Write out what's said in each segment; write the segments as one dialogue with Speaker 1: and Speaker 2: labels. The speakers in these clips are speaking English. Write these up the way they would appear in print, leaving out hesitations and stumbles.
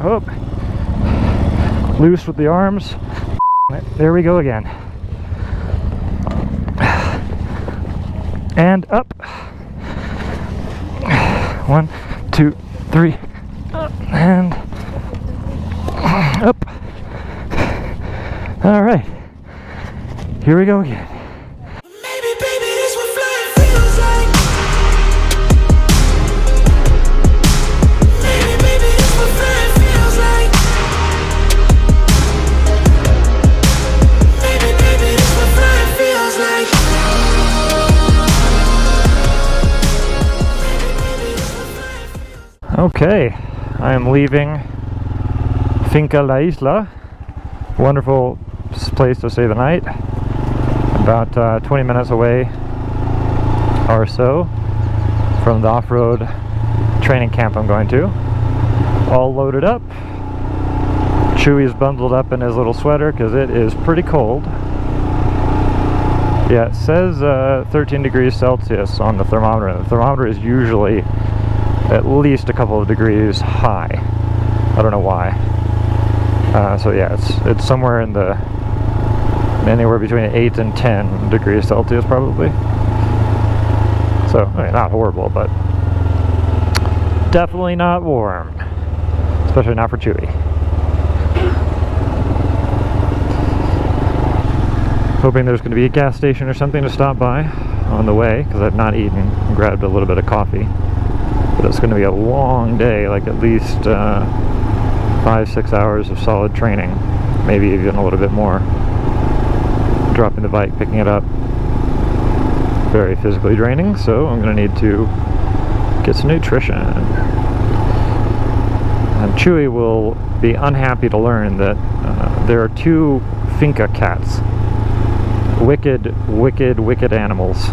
Speaker 1: Oh, loose with the arms. There we go again. And up. 1, 2, 3. And up. All right. Here we go again.
Speaker 2: Maybe, baby, this what flying feels like. Maybe, baby, this what flying feels like. Maybe, baby, this what flying feels like.
Speaker 1: Okay, I am leaving Finca La Isla. Wonderful place to stay the night. About 20 minutes away or so from the off-road training camp I'm going to. All loaded up. Chewie's bundled up in his little sweater because it is pretty cold. Yeah, it says 13 degrees Celsius on the thermometer. The thermometer is usually at least a couple of degrees high. I don't know why. So yeah, it's somewhere in the anywhere between 8 and 10 degrees Celsius probably. So, I mean, not horrible, but definitely not warm. Especially not for Chewie. Hoping there's going to be a gas station or something to stop by on the way, because I've not eaten and grabbed a little bit of coffee. But it's going to be a long day, like at least 5-6 hours of solid training, maybe even a little bit more. Dropping the bike, picking it up, very physically draining, so I'm going to need to get some nutrition. And Chewie will be unhappy to learn that there are 2 Finca cats, wicked, wicked, wicked animals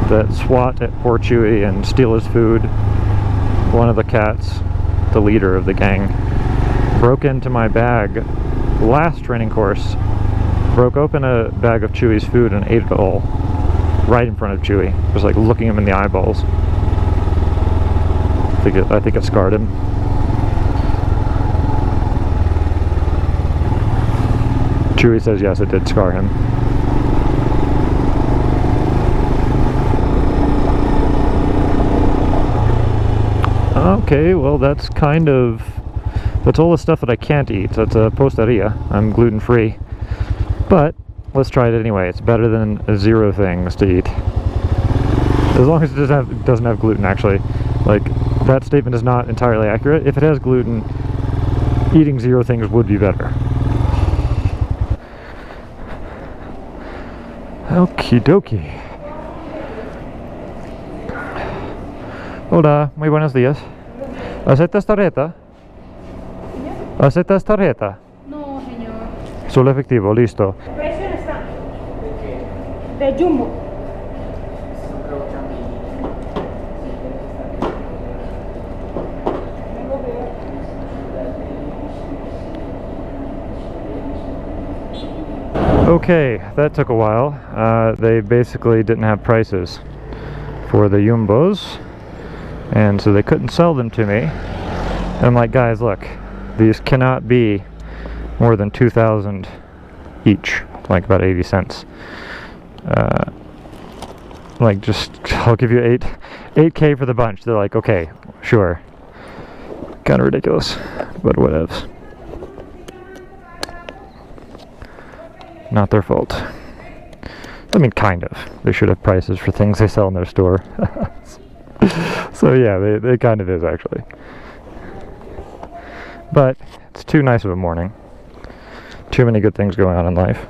Speaker 1: that swat at poor Chewie and steal his food. One of the cats, the leader of the gang, broke into my bag last training course, broke open a bag of Chewie's food and ate it all right in front of Chewie. Just like looking him in the eyeballs. I think it scarred him. Chewie says yes, it did scar him. Okay, well that's all the stuff that I can't eat. That's a posteria. I'm gluten-free. But let's try it anyway. It's better than 0 things to eat. As long as it doesn't have gluten, actually. Like, that statement is not entirely accurate. If it has gluten, eating 0 things would be better. Okie dokie. Hola, muy buenos días. ¿Aceptas tarjeta? ¿Aceptas tarjeta?
Speaker 3: No, señor.
Speaker 1: Solo efectivo, listo.
Speaker 3: ¿Precio está? De Jumbo.
Speaker 1: Okay, that took a while. They basically didn't have prices for the Jumbos, and so they couldn't sell them to me. And I'm like, guys, look, these cannot be more than 2,000 each, like about 80 cents. Like, just, I'll give you 8K for the bunch. They're like, okay, sure. Kind of ridiculous, but whatevs. Not their fault. I mean, kind of. They should have prices for things they sell in their store. So yeah, they kind of is, actually. But it's too nice of a morning. Too many good things going on in life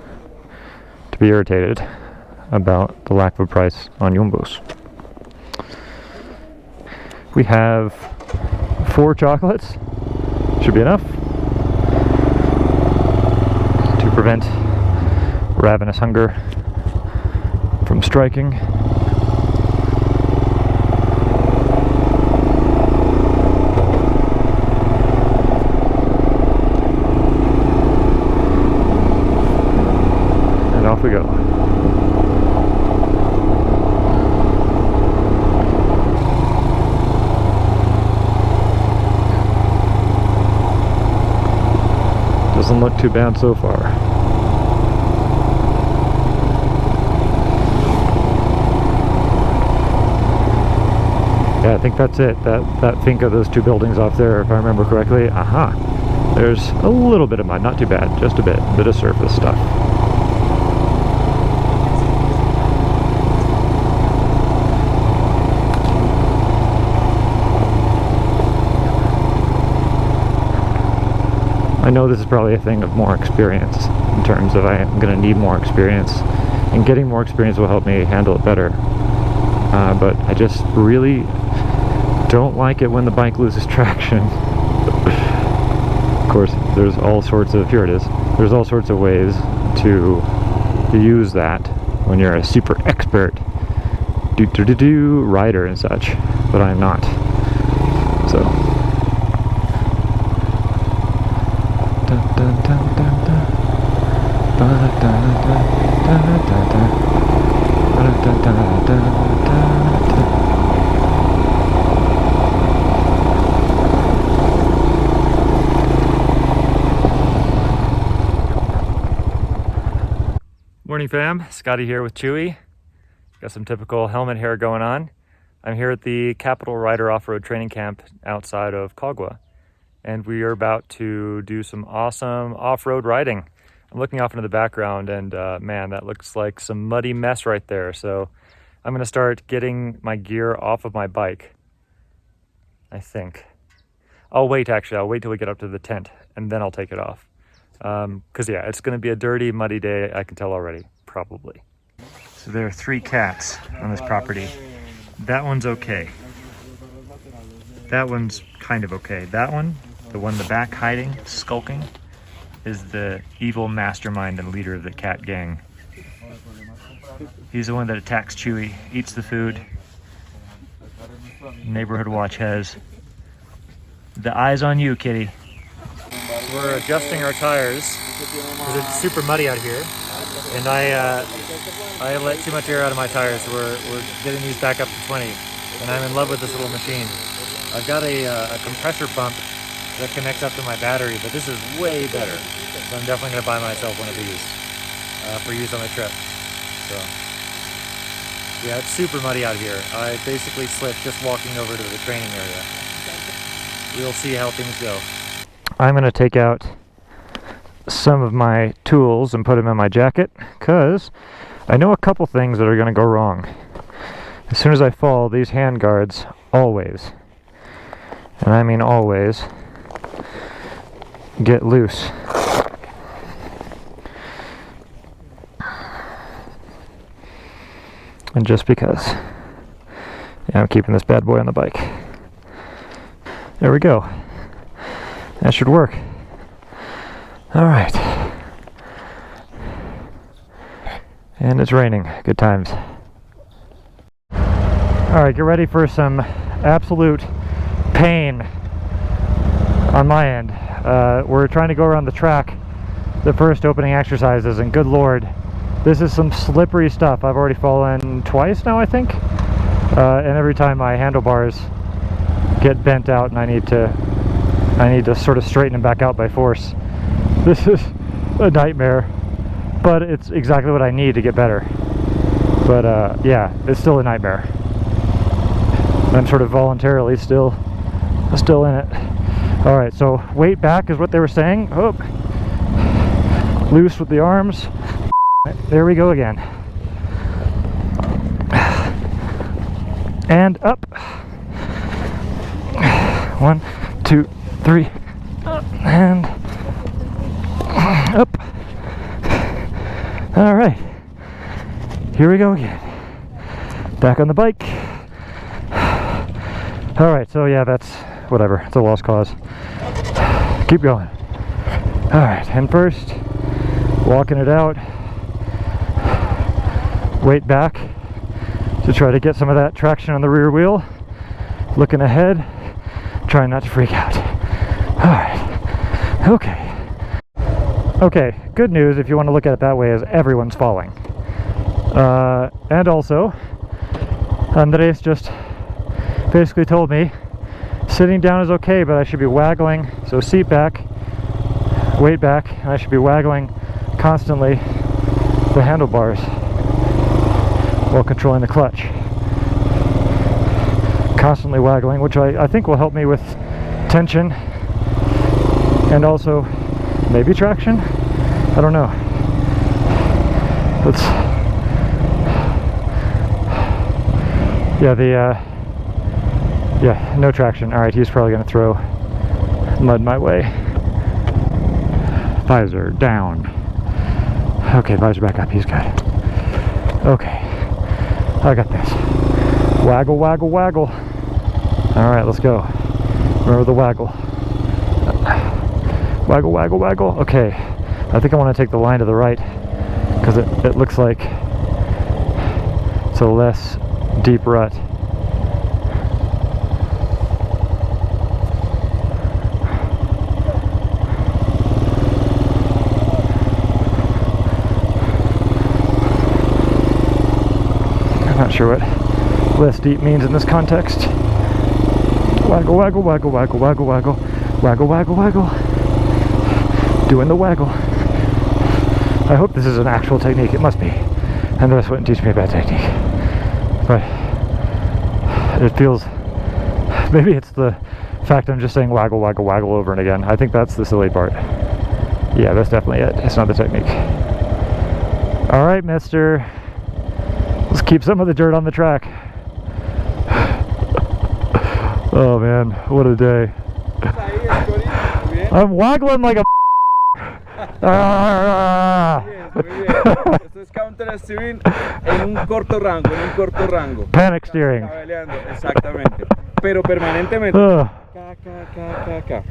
Speaker 1: to be irritated about the lack of a price on Jumbos. We have 4 chocolates. Should be enough to prevent ravenous hunger from striking. And off we go. Doesn't look too bad so far. Yeah, I think that's it. That Finca, those two buildings off there, if I remember correctly. Aha! There's a little bit of mud, not too bad, just a bit of surface stuff. I know this is probably a thing of more experience, in terms of I am going to need more experience, and getting more experience will help me handle it better. But I just really don't like it when the bike loses traction. Of course, there's all sorts of, here it is, there's all sorts of ways to use that when you're a super expert rider and such, but I'm not. So. Morning fam, Scotty here with Chewie. Got some typical helmet hair going on. I'm here at the Capital Rider Off-Road Training Camp outside of Kagwa, and we are about to do some awesome off-road riding. I'm looking off into the background, and man, that looks like some muddy mess right there. So I'm going to start getting my gear off of my bike, I think. I'll wait till we get up to the tent, and then I'll take it off. Because yeah, it's going to be a dirty, muddy day, I can tell already, probably. So there are 3 cats on this property. That one's okay. That one's kind of okay. That one, the one in the back hiding, skulking, is the evil mastermind and leader of the cat gang. He's the one that attacks Chewie, eats the food. Neighborhood watch has the eyes on you, kitty. We're adjusting our tires because it's super muddy out here, and I let too much air out of my tires, so we're getting these back up to 20, and I'm in love with this little machine. I've got a compressor pump that connects up to my battery, but this is way better, so I'm definitely going to buy myself one of these for use on my trip. So yeah, it's super muddy out here. I basically slipped just walking over to the training area. We'll see how things go. I'm going to take out some of my tools and put them in my jacket, because I know a couple things that are going to go wrong. As soon as I fall, these handguards always, and I mean always, get loose. And just because. Yeah, I'm keeping this bad boy on the bike. There we go. That should work. All right. And it's raining. Good times. All right, get ready for some absolute pain on my end. We're trying to go around the track, the first opening exercises, and good Lord, this is some slippery stuff. I've already fallen twice now, I think. And every time my handlebars get bent out and I need to sort of straighten them back out by force. This is a nightmare, but it's exactly what I need to get better. But yeah, it's still a nightmare. I'm sort of voluntarily still in it. All right, so weight back is what they were saying. Oh, loose with the arms. There we go again. And up. 1, 2, 3, and up. All right, here we go again. Back on the bike. All right, so yeah, that's whatever. It's a lost cause. Keep going. All right, and first, walking it out. Weight back to try to get some of that traction on the rear wheel. Looking ahead, trying not to freak out. Alright, okay, good news if you want to look at it that way is everyone's falling. And also, Andres just basically told me sitting down is okay, but I should be waggling, so seat back, weight back, and I should be waggling constantly the handlebars while controlling the clutch. Constantly waggling, which I think will help me with tension and also maybe traction. I don't know. Let's. Yeah, no traction. All right, he's probably gonna throw mud my way. Visor down. Okay, visor back up. He's good. Okay, I got this. Waggle, waggle, waggle. All right, let's go. Remember the waggle. Waggle, waggle, waggle. Okay, I think I want to take the line to the right because it looks like it's a less deep rut. I'm not sure what less deep means in this context. Waggle, waggle, waggle, waggle, waggle, waggle, waggle, waggle, waggle. Doing the waggle. I hope this is an actual technique. It must be. And this wouldn't teach me a bad technique. But it feels, maybe it's the fact I'm just saying waggle, waggle, waggle over and again. I think that's the silly part. Yeah, that's definitely it. It's not the technique. All right, mister. Let's keep some of the dirt on the track. Oh man, what a day. I'm waggling like a
Speaker 4: Muy bien. Esto es counter steering en un corto rango.
Speaker 1: Panic steering.
Speaker 4: Cabeleando, exactamente. Pero permanentemente. Ca.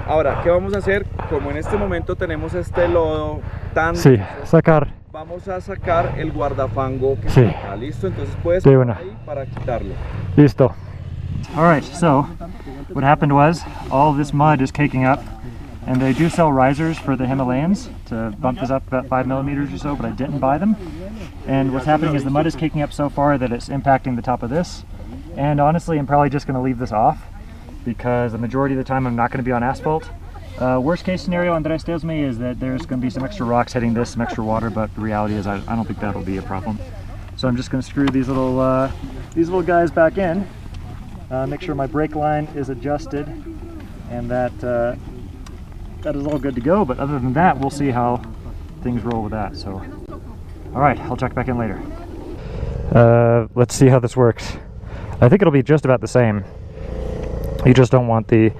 Speaker 4: Ahora, ¿qué vamos a hacer? Como en este momento tenemos este lodo tan...
Speaker 1: Sí, sacar.
Speaker 4: Vamos a sacar el guardafango que
Speaker 1: Sí.
Speaker 4: está listo, entonces puedes
Speaker 1: De una.
Speaker 4: ahí para quitarlo.
Speaker 1: Listo. All right, so what happened was all of this mud is caking up, and they do sell risers for the Himalayans to bump this up about 5 millimeters or so, but I didn't buy them. And what's happening is the mud is caking up so far that it's impacting the top of this. And honestly, I'm probably just going to leave this off because the majority of the time I'm not going to be on asphalt. Worst case scenario, Andres tells me, is that there's going to be some extra rocks hitting this, some extra water, but the reality is I don't think that'll be a problem. So I'm just going to screw these little guys back in. Make sure my brake line is adjusted and that that is all good to go, but other than that, we'll see how things roll with that. So, all right, I'll check back in later. Let's see how this works. I think it'll be just about the same. You just don't want the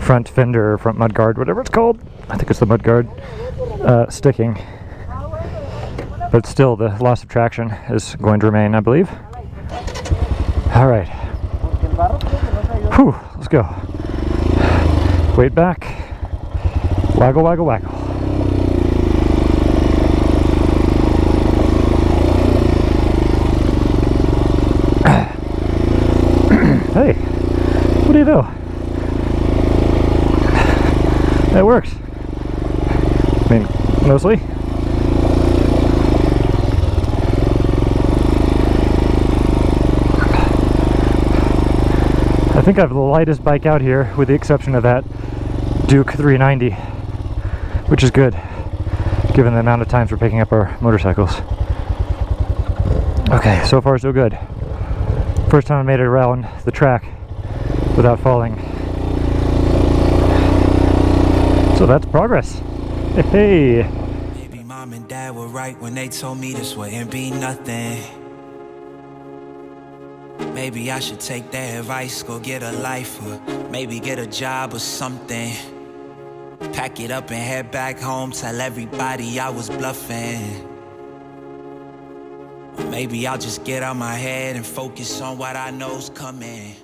Speaker 1: front fender or front mudguard, whatever it's called. I think it's the mudguard, sticking. But still, the loss of traction is going to remain, I believe. All right. Whew, let's go. Weight back. Waggle, waggle, waggle. Hey, what do you do? It works. I mean, mostly. I think I have the lightest bike out here, with the exception of that Duke 390, which is good, given the amount of times we're picking up our motorcycles. Okay, so far so good. First time I made it around the track without falling. So that's progress. Hey!
Speaker 2: Maybe mom and dad were right when they told me this wouldn't be nothing. Maybe I should take their advice, go get a life, or maybe get a job or something. Pack it up and head back home, tell everybody I was bluffing. Or maybe I'll just get out my head and focus on what I know's coming.